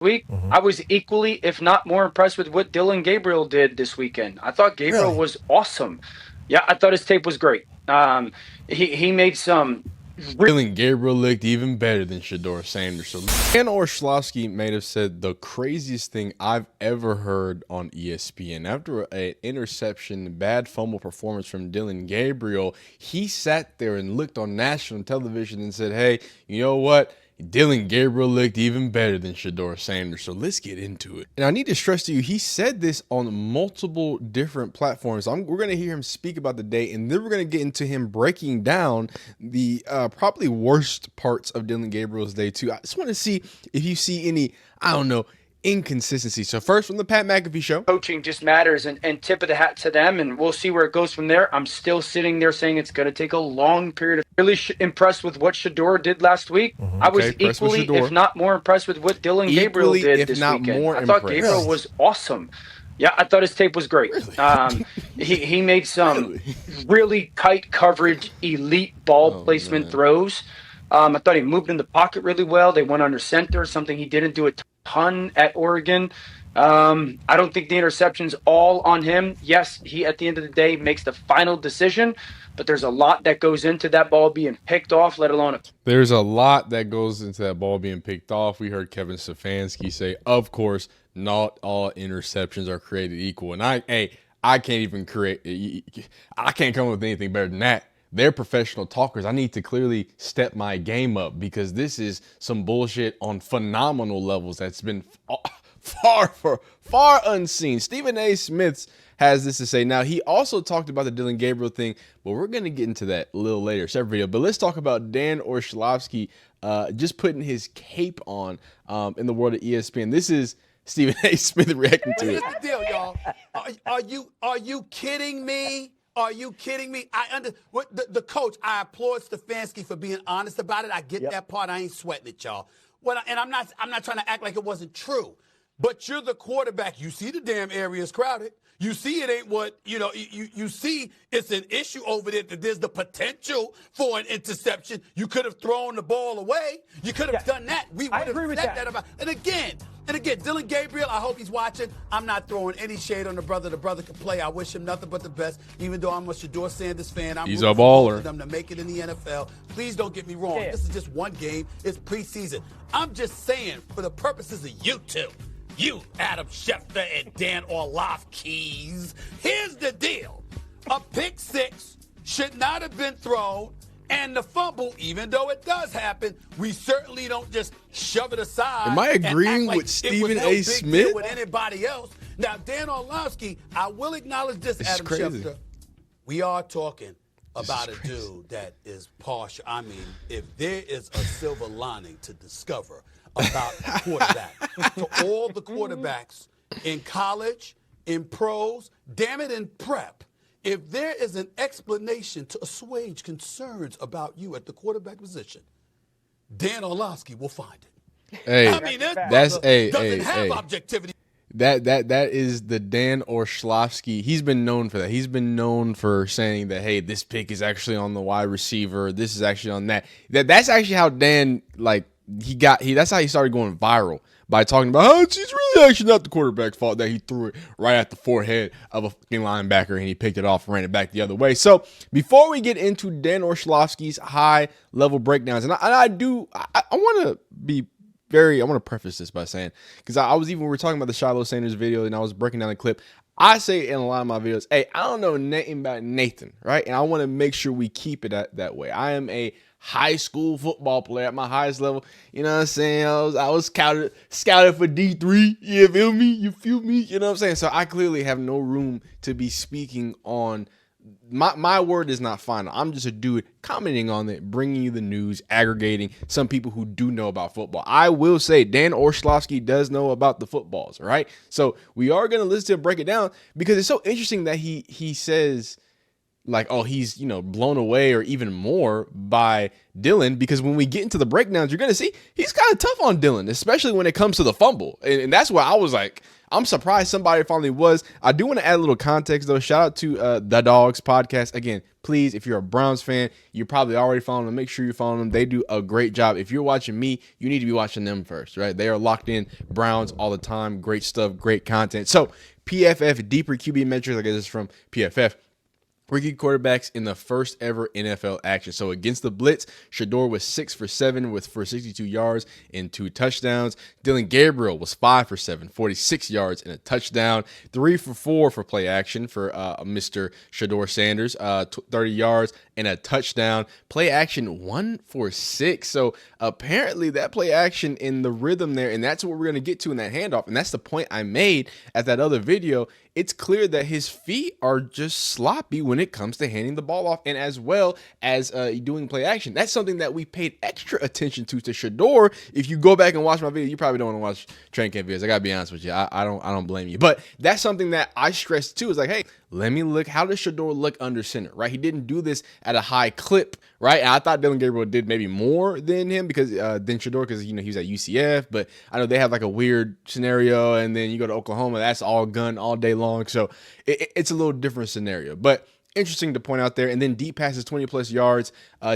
week, I was equally, if not more impressed with what Dillon Gabriel did this weekend. I thought Gabriel was awesome. Yeah, I thought his tape was great. He made some. Dillon Gabriel looked even better than Shedeur Sanders. So Dan Orlovsky may have said the craziest thing I've ever heard on ESPN. After an interception, bad fumble performance from Dillon Gabriel, he sat there and looked on national television and said, hey, you know what? Dillon Gabriel looked even better than Shedeur Sanders. So let's get into it. And I need to stress to you, he said this on multiple different platforms. We're going to hear him speak about the day, and then we're going to get into him breaking down the probably worst parts of Dillon Gabriel's day too. I just want to see if you see any, I don't know, inconsistency. So first, from the Pat McAfee Show. Coaching just matters, and tip of the hat to them, and we'll see where it goes from there. I'm still sitting there saying it's going to take a long period. Really impressed with what Shedeur did last week. I was equally, if not more impressed with what Dillon Gabriel did this weekend. I thought Gabriel was awesome. Yeah, I thought his tape was great. He made some really tight coverage, elite ball placement throws. I thought he moved in the pocket really well. They went under center, something he didn't do a ton at Oregon. I don't think the interception's all on him. Yes, he at the end of the day makes the final decision, but there's a lot that goes into that ball being picked off, let alone There's a lot that goes into that ball being picked off. We heard Kevin Stefanski say, of course, not all interceptions are created equal. And I can't even I can't come up with anything better than that. They're professional talkers. I need to clearly step my game up because this is some bullshit on phenomenal levels that's been far unseen. Stephen A. Smith has this to say. Now, he also talked about the Dillon Gabriel thing, but we're going to get into that a little later, separate video. But let's talk about Dan Orlovsky just putting his cape on in the world of ESPN. This is Stephen A. Smith reacting to it. Here's the deal, y'all. Are you kidding me? Are you kidding me? The coach, I applaud Stefanski for being honest about it. I get that part. I ain't sweating it, y'all. And I'm not trying to act like it wasn't true. But you're the quarterback. You see the damn area is crowded. You see it ain't what, you see it's an issue over there that there's the potential for an interception. You could have thrown the ball away. You could have done that. We would have said that about. And again, Dillon Gabriel, I hope he's watching. I'm not throwing any shade on the brother. The brother can play. I wish him nothing but the best, even though I'm a Shedeur Sanders fan. He's a baller. For them to make it in the NFL. Please don't get me wrong. This is just one game. It's preseason. I'm just saying, for the purposes of you two, you, Adam Schefter and Dan Orlovsky, here's the deal. A pick six should not have been thrown, and the fumble, even though it does happen, we certainly don't just shove it aside. Am I agreeing with Stephen A. Smith? With anybody else. Now, Dan Orlovsky, I will acknowledge this, Adam Schefter. We are talking about a dude that is partial. I mean, if there is a silver lining to discover about quarterback, to all the quarterbacks in college, in pros, damn it, in prep, if there is an explanation to assuage concerns about you at the quarterback position, Dan Orlovsky will find it. Hey, I mean, doesn't have objectivity. That is the Dan Orlovsky. He's been known for that. He's been known for saying that, hey, this pick is actually on the wide receiver. This is actually on that. That's actually how Dan, that's how he started going viral, by talking about how it's really actually not the quarterback's fault that he threw it right at the forehead of a fucking linebacker and he picked it off and ran it back the other way. So before we get into Dan Orlovsky's high level breakdowns, and I want to preface this by saying, because we were talking about the Shiloh Sanders video and I was breaking down the clip. I say in a lot of my videos, hey, I don't know nothing about Nathan, right? And I want to make sure we keep it that way. I am a high school football player at my highest level. You know what I'm saying? I was scouted for D3. You feel me? You know what I'm saying? So I clearly have no room to be speaking on. My word is not final. I'm just a dude commenting on it, bringing you the news, aggregating some people who do know about football. I will say Dan Orlovsky does know about the footballs, all right? So we are going to listen to him break it down because it's so interesting that he says, like, oh, he's, blown away or even more by Dillon, because when we get into the breakdowns, you're going to see he's kind of tough on Dillon, especially when it comes to the fumble. And that's why I was like, I'm surprised somebody finally was. I do want to add a little context, though. Shout out to The Dogs podcast. Again, please, if you're a Browns fan, you're probably already following them. Make sure you're following them. They do a great job. If you're watching me, you need to be watching them first, right? They are locked in Browns all the time. Great stuff, great content. So PFF Deeper QB Metrics, I guess it's from PFF. Rookie quarterbacks in the first ever NFL action. So against the blitz, Shedeur was 6 for 7 for 62 yards and 2 touchdowns. Dillon Gabriel was 5 for 7, 46 yards and a touchdown. 3 for 4 for play action for Mr. Shedeur Sanders, 30 yards and a touchdown. Play action 1 for 6. So apparently that play action in the rhythm there, and that's what we're going to get to in that handoff. And that's the point I made at that other video. It's clear that his feet are just sloppy when it comes to handing the ball off and as well as doing play action. That's something that we paid extra attention to Shedeur. If you go back and watch my video, you probably don't want to watch training camp videos. I gotta be honest with you. I don't blame you. But that's something that I stressed too. Is like, hey, let me look. How does Shedeur look under center? Right? He didn't do this at a high clip, right? And I thought Dillon Gabriel did maybe more than him because than Shedeur because he was at UCF. But I know they have like a weird scenario, and then you go to Oklahoma, that's all gun all day long. So it's a little different scenario. But interesting to point out there. And then deep passes, 20 plus yards.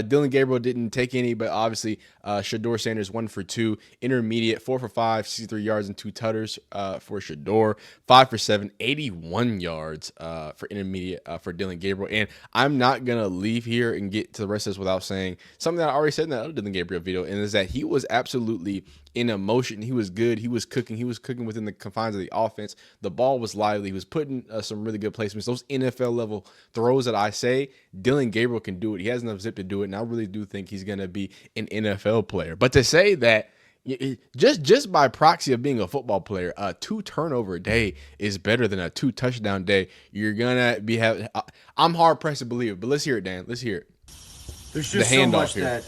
Dillon Gabriel didn't take any, but obviously Shedeur Sanders 1 for 2. Intermediate 4 for 5, 63 yards and 2 tutters for Shedeur. 5 for 7, 81 yards for intermediate for Dillon Gabriel. And I'm not gonna leave here and get to the rest of this without saying something that I already said in that other Dillon Gabriel video, and is that he was absolutely in emotion. He was good. He was cooking. He was cooking within the confines of the offense. The ball was lively. He was putting some really good placements. Those NFL level throws that I say, Dillon Gabriel can do it. He has enough zip to do it, and I really do think he's going to be an NFL player. But to say that just by proxy of being a football player, a 2 turnover day is better than a 2 touchdown day, you're going to be having – I'm hard-pressed to believe it, but let's hear it, Dan. Let's hear it. There's just so much that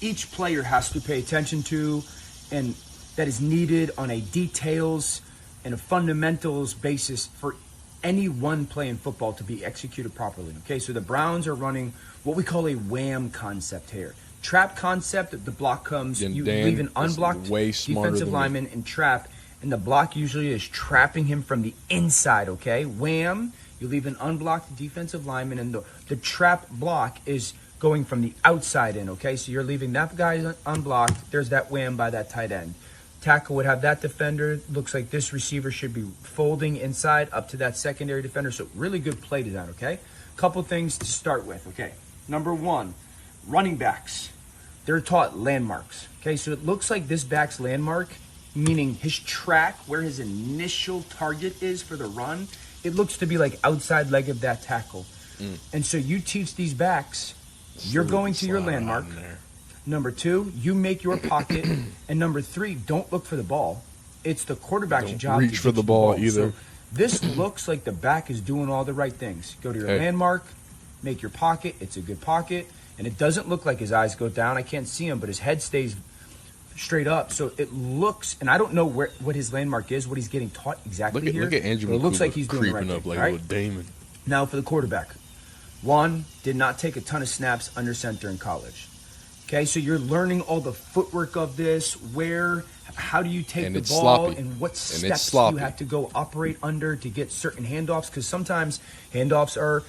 each player has to pay attention to, and that is needed on a details and a fundamentals basis for any one play in football to be executed properly. Okay, so the Browns are running what we call a wham concept here. Trap concept, the block comes, you leave an unblocked defensive lineman in trap, and the block usually is trapping him from the inside, okay? Wham, you leave an unblocked defensive lineman, and the trap block is going from the outside in, okay? So you're leaving that guy unblocked. There's that wham by that tight end. Tackle would have that defender. Looks like this receiver should be folding inside up to that secondary defender. So really good play design, okay? Couple things to start with, okay? Number 1, running backs. They're taught landmarks, okay? So it looks like this back's landmark, meaning his track, where his initial target is for the run, it looks to be like outside leg of that tackle. And so you teach these backs, you're going to your landmark. Number 2, you make your pocket. And number 3, don't look for the ball. It's the quarterback's job to reach for the ball either. So this looks like the back is doing all the right things. Go to your landmark, make your pocket. It's a good pocket. And it doesn't look like his eyes go down. I can't see him, but his head stays straight up. So it looks, and I don't know what his landmark is, what he's getting taught exactly here. Look at Andrew. It looks like he's doing the right up thing, like a little Damon. Now for the quarterback. 1, did not take a ton of snaps under center in college. Okay, so you're learning all the footwork of this, how do you take the ball, and what steps you have to go operate under to get certain handoffs, because sometimes handoffs are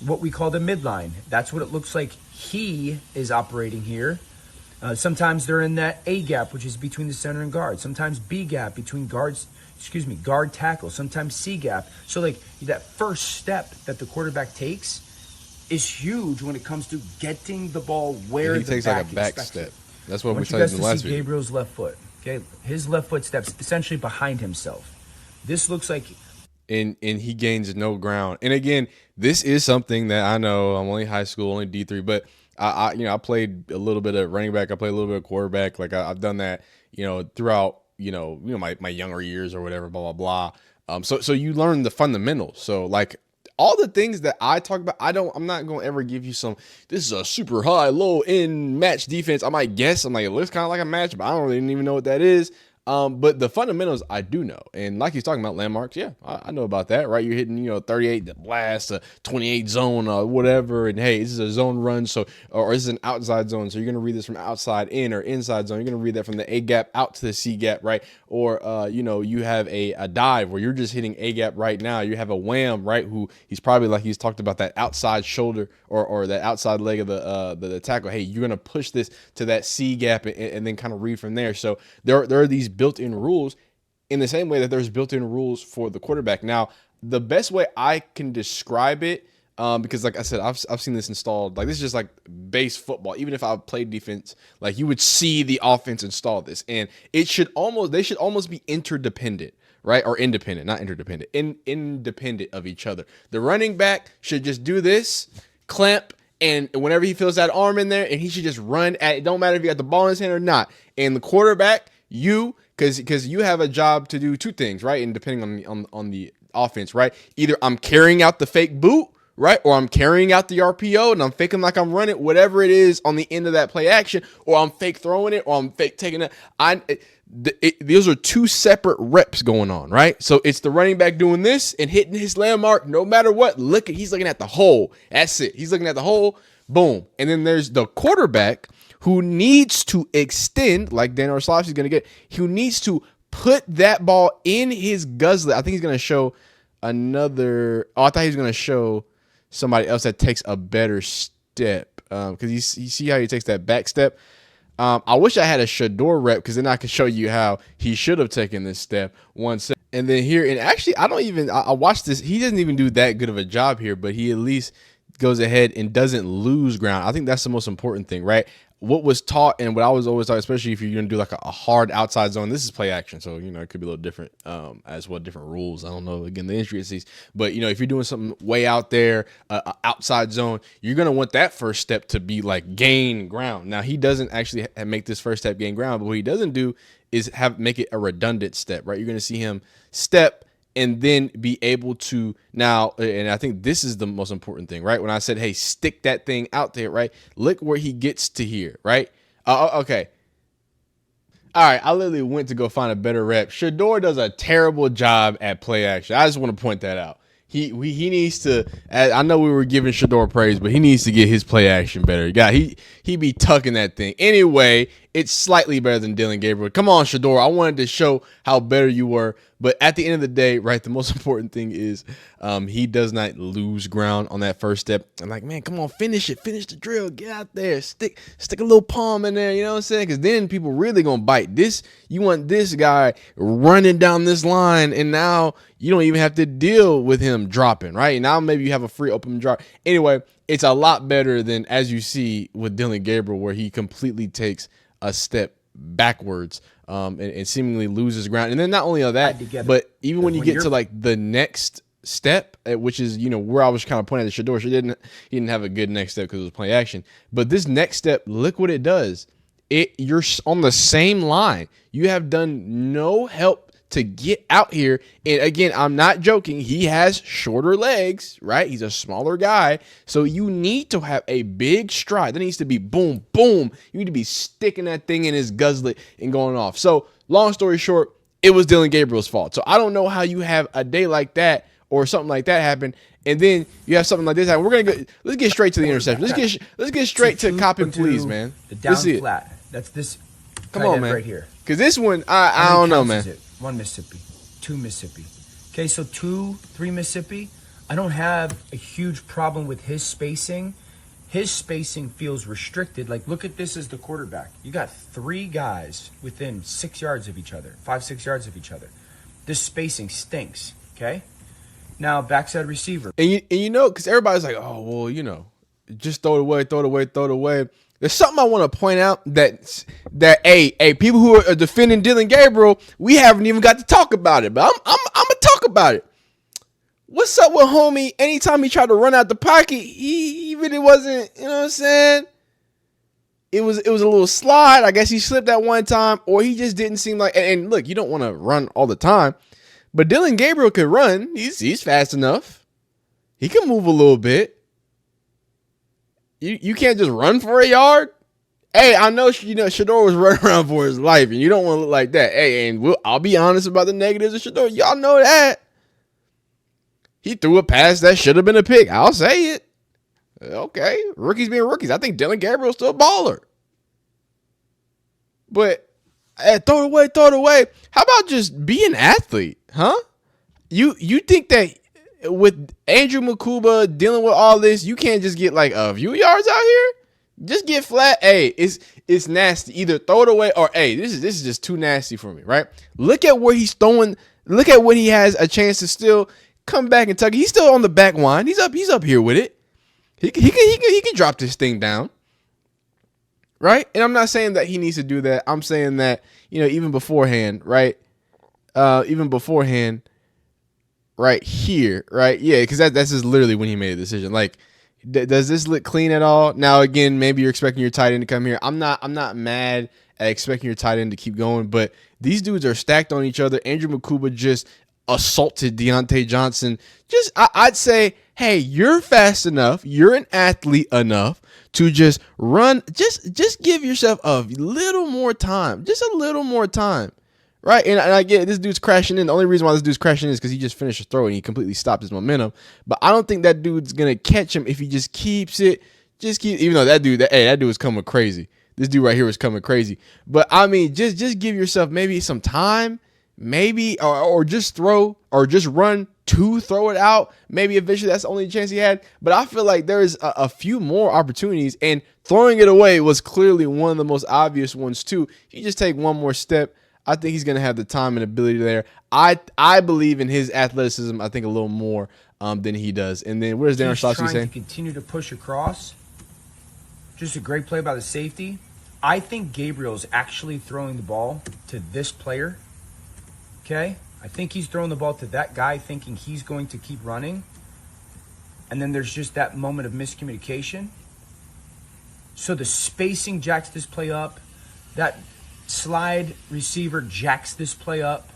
what we call the midline. That's what it looks like he is operating here. Sometimes they're in that A gap, which is between the center and guard. Sometimes B gap between guard tackle. Sometimes C gap. So like that first step that the quarterback takes is huge when it comes to getting the ball where he takes like a back step. That's what we said in the last video. Gabriel's left foot. Okay, his left foot steps essentially behind himself. This looks like, and he gains no ground. And again, this is something that I know. I'm only high school, only D3, but I played a little bit of running back. I played a little bit of quarterback. Like I've done that, throughout my younger years or whatever. Blah blah blah. So you learn the fundamentals. So like, all the things that I talk about, I'm not going to ever give you this is a super high, low end match defense. I might guess, it looks kind of like a match, but I don't really even know what that is. But the fundamentals I do know. And like he's talking about landmarks, yeah, I know about that, right? You're hitting, 38 blast, 28 zone, whatever. And hey, this is a zone run. So, or this is an outside zone. So you're going to read this from outside in or inside zone. You're going to read that from the A gap out to the C gap, right? Or, you have a dive where you're just hitting A gap right now. You have a wham, right? Who he's probably like he's talked about that outside shoulder or that outside leg of the tackle. Hey, you're going to push this to that C gap and then kind of read from there. So there are these built-in rules in the same way that there's built-in rules for the quarterback. Now, the best way I can describe it, because like I said, I've seen this installed. Like this is just like base football. Even if I played defense, like you would see the offense install this, and they should almost be interdependent, right? Or independent, not interdependent, independent of each other. The running back should just do this, clamp, and whenever he feels that arm in there, and he should just run at it. Don't matter if you got the ball in his hand or not. And the quarterback, because you have a job to do two things, right? And depending on the offense, right? Either I'm carrying out the fake boot, right? Or I'm carrying out the RPO and I'm faking like I'm running, whatever it is on the end of that play action, or I'm fake throwing it, or I'm fake taking it. Those are two separate reps going on, right? So it's the running back doing this and hitting his landmark no matter what. He's looking at the hole. That's it. He's looking at the hole. Boom. And then there's the quarterback who needs to extend, like Dan Orlovsky is going to get, who needs to put that ball in his guzzler. I think he's going to show another. Oh, I thought he was going to show somebody else that takes a better step, because you see how he takes that back step. I wish I had a Shedeur rep, because then I could show you how he should have taken this step. 1 second. And then here, and actually, I watched this. He doesn't even do that good of a job here, but he at least goes ahead and doesn't lose ground. I think that's the most important thing, right? What was taught and what I was always taught, especially if you're going to do like a hard outside zone, this is play action. So, it could be a little different as well, different rules. I don't know, again, the intricacies. But, if you're doing something way out there, outside zone, you're going to want that first step to be like gain ground. Now, he doesn't actually make this first step gain ground, but what he doesn't do is make it a redundant step, right? You're going to see him step and then be able to now, and I think this is the most important thing, right? When I said, hey, stick that thing out there, right? Look where he gets to here, right? Okay. All right, I literally went to go find a better rep. Shedeur does a terrible job at play action. I just want to point that out. He needs to. I know we were giving Shedeur praise, but he needs to get his play action better. He be tucking that thing. Anyway, it's slightly better than Dillon Gabriel. Come on, Shedeur. I wanted to show how better you were. But at the end of the day, right, the most important thing is he does not lose ground on that first step. I'm like, man, come on, finish it. Finish the drill. Get out there. Stick a little palm in there. You know what I'm saying? Because then people really going to bite. You want this guy running down this line, and now you don't even have to deal with him dropping, right? Now maybe you have a free open drop. Anyway, it's a lot better than, as you see with Dillon Gabriel, where he completely takes a step backwards and seemingly loses ground. And then not only that, but even when you get to like the next step, which is, where I was kind of pointing at the Shedeur, he didn't have a good next step because it was play action. But this next step, look what it does. You're on the same line. You have done no help to get out here. And again, I'm not joking. He has shorter legs, right? He's a smaller guy. So you need to have a big stride. That needs to be boom, boom. You need to be sticking that thing in his guzzlet and going off. So long story short, it was Dillon Gabriel's fault. So I don't know how you have a day like that or something like that happen, and then you have something like this happen. Let's get straight to the interception. Let's get straight to cop and please, man. The down flat. That's this. Come on, man. Right here. Because this one, I don't know, man. 1 Mississippi, 2 Mississippi. Okay, so 2, 3 Mississippi. I don't have a huge problem with his spacing. His spacing feels restricted. Like, look at this as the quarterback. You got 3 guys within 6 yards of each other, 5-6 yards of each other. This spacing stinks, okay? Now, backside receiver. And because everybody's like, oh, well, just throw it away. There's something I want to point out that people who are defending Dillon Gabriel, we haven't even got to talk about it, but I'm gonna talk about it. What's up with homie? Anytime he tried to run out the pocket, he really wasn't, you know what I'm saying? It was a little slide. I guess he slipped at one time, or he just didn't seem like. And look, you don't want to run all the time, but Dillon Gabriel could run. He's fast enough. He can move a little bit. You can't just run for a yard. Hey, I know Shedeur was running around for his life, and you don't want to look like that. Hey, and I'll be honest about the negatives of Shedeur. Y'all know that. He threw a pass that should have been a pick. I'll say it. Okay, rookies being rookies. I think Dillon Gabriel's still a baller. But throw it away. How about just be an athlete, huh? You think that with Andrew Mukuba dealing with all this, you can't just get like a few yards out here? Just get flat. Hey, it's nasty. Either throw it away or hey, this is just too nasty for me, right? Look at where he's throwing. Look at when he has a chance to still come back and tuck it. He's still on the back line. He's up here with it. He can drop this thing down. Right? And I'm not saying that he needs to do that. I'm saying that, even beforehand, right? Right here, right? Yeah, because that's just literally when he made a decision. Like, does this look clean at all? Now, again, maybe you're expecting your tight end to come here. I'm not mad at expecting your tight end to keep going, but these dudes are stacked on each other. Andrew Mukuba just assaulted Deontay Johnson. I'd say, hey, you're fast enough. You're an athlete enough to just run. Just give yourself a little more time. Just a little more time. Right? And I get it, this dude's crashing in. The only reason why this dude's crashing in is because he just finished a throw and he completely stopped his momentum. But I don't think that dude's going to catch him if he just keeps it. Even though that dude was coming crazy. This dude right here was coming crazy. But, I mean, just give yourself maybe some time. Maybe, or just throw, or just run to throw it out. Maybe eventually that's the only chance he had. But I feel like there is a few more opportunities. And throwing it away was clearly one of the most obvious ones, too. You just take one more step. I think he's going to have the time and ability there. I believe in his athleticism, I think, a little more than he does. And then what does Darren Schlosky say? Trying to continue to push across. Just a great play by the safety. I think Gabriel's actually throwing the ball to this player. Okay? I think he's throwing the ball to that guy thinking he's going to keep running. And then there's just that moment of miscommunication. So the spacing jacks this play up. That slide receiver jacks this play up.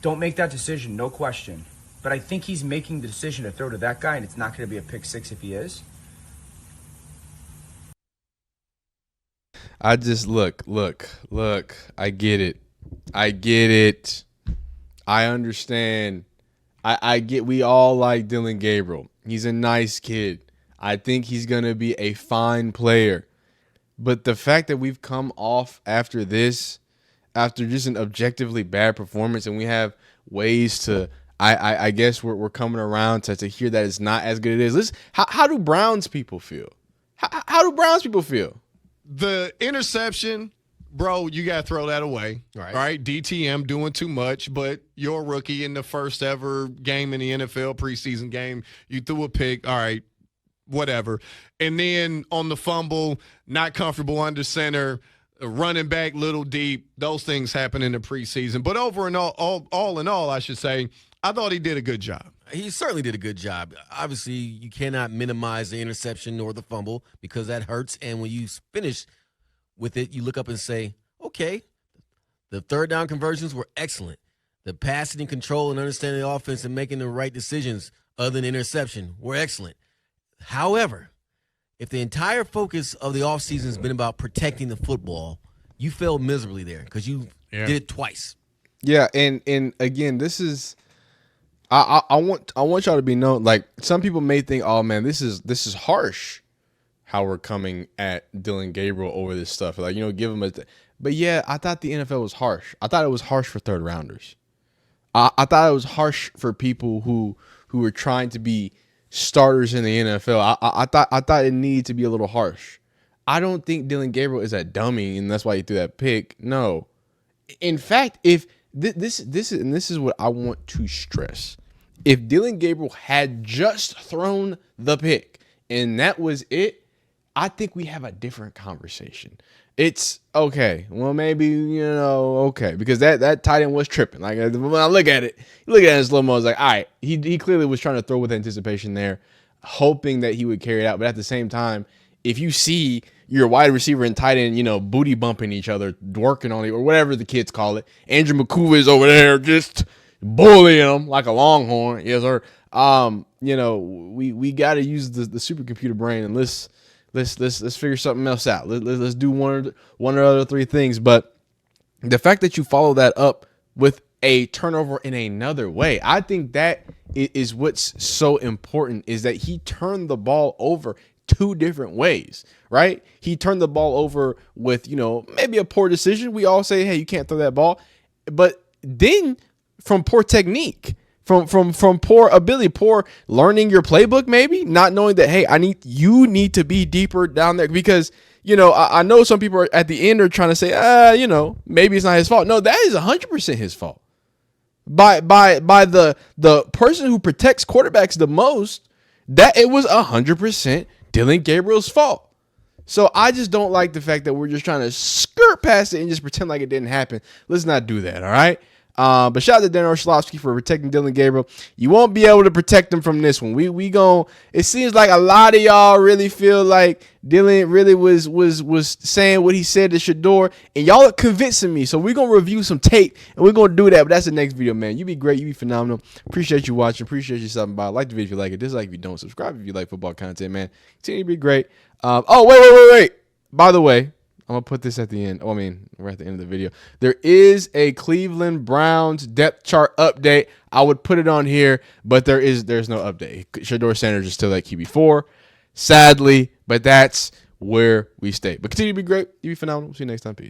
Don't make that decision, no question. But I think he's making the decision to throw to that guy, and it's not going to be a pick six if he is. I just look. I get it. I understand. I get we all like Dillon Gabriel. He's a nice kid. I think he's going to be a fine player. But the fact that we've come off after this, after just an objectively bad performance, and we have ways to, I guess we're coming around to hear that it's not as good as it is. How do Browns people feel? How do Browns people feel? The interception, bro, you got to throw that away. All right. DTM doing too much, but you're a rookie in the first ever game in the NFL, preseason game. You threw a pick. All right. Whatever. And then on the fumble, not comfortable under center, running back little deep, those things happen in the preseason. But all in all, I should say, I thought he did a good job. He certainly did a good job. Obviously, you cannot minimize the interception nor the fumble because that hurts. And when you finish with it, you look up and say, okay, the third down conversions were excellent. The passing and control and understanding the offense and making the right decisions other than interception were excellent. However, if the entire focus of the offseason has been about protecting the football, you failed miserably there because you did it twice. Yeah, and again, this is I want y'all to be known. Like, some people may think, oh man, this is harsh how we're coming at Dillon Gabriel over this stuff. Like, give him but yeah, I thought the NFL was harsh. I thought it was harsh for third rounders. I thought it was harsh for people who were trying to be starters in the NFL. I thought it needed to be a little harsh. I don't think Dillon Gabriel is a dummy, and that's why he threw that pick. No, in fact, if this is what I want to stress, if Dillon Gabriel had just thrown the pick and that was it, I think we have a different conversation. It's okay. Well, maybe, okay. Because that tight end was tripping. Like, when I look at it in slow-mo, I was like, all right, he clearly was trying to throw with anticipation there, hoping that he would carry it out. But at the same time, if you see your wide receiver and tight end, booty bumping each other, working on it, or whatever the kids call it, Andrew McCool is over there just bullying him like a Longhorn. Yes, sir. We got to use the supercomputer brain, and let's figure something else out. Let's do one or other three things. But the fact that you follow that up with a turnover in another way, I think that is what's so important, is that he turned the ball over two different ways, right? He turned the ball over with, maybe a poor decision. We all say, hey, you can't throw that ball. But then from poor technique, from poor ability, poor learning your playbook, maybe not knowing that, hey, you need to be deeper down there, because I know some people are at the end are trying to say, maybe it's not his fault. No, that is 100% his fault. By the person who protects quarterbacks the most, that it was 100% Dillon Gabriel's fault. So I just don't like the fact that we're just trying to skirt past it and just pretend like it didn't happen. Let's not do that, all right? But shout out to Dan Orlovsky for protecting Dillon Gabriel. You won't be able to protect him from this one. It seems like a lot of y'all really feel like Dillon really was saying what he said to Shedeur, and y'all are convincing me. So we're gonna review some tape and we're gonna do that. But that's the next video, man. You be great, you be phenomenal. Appreciate you watching, appreciate you stopping by. Like the video if you like it, dislike if you don't, subscribe if you like football content, man. Continue to be great. Wait. By the way, I'm going to put this at the end. We're at the end of the video. There is a Cleveland Browns depth chart update. I would put it on here, but there's no update. Shedeur Sanders is still at QB4, sadly, but that's where we stay. But continue to be great. You be phenomenal. See you next time. Peace.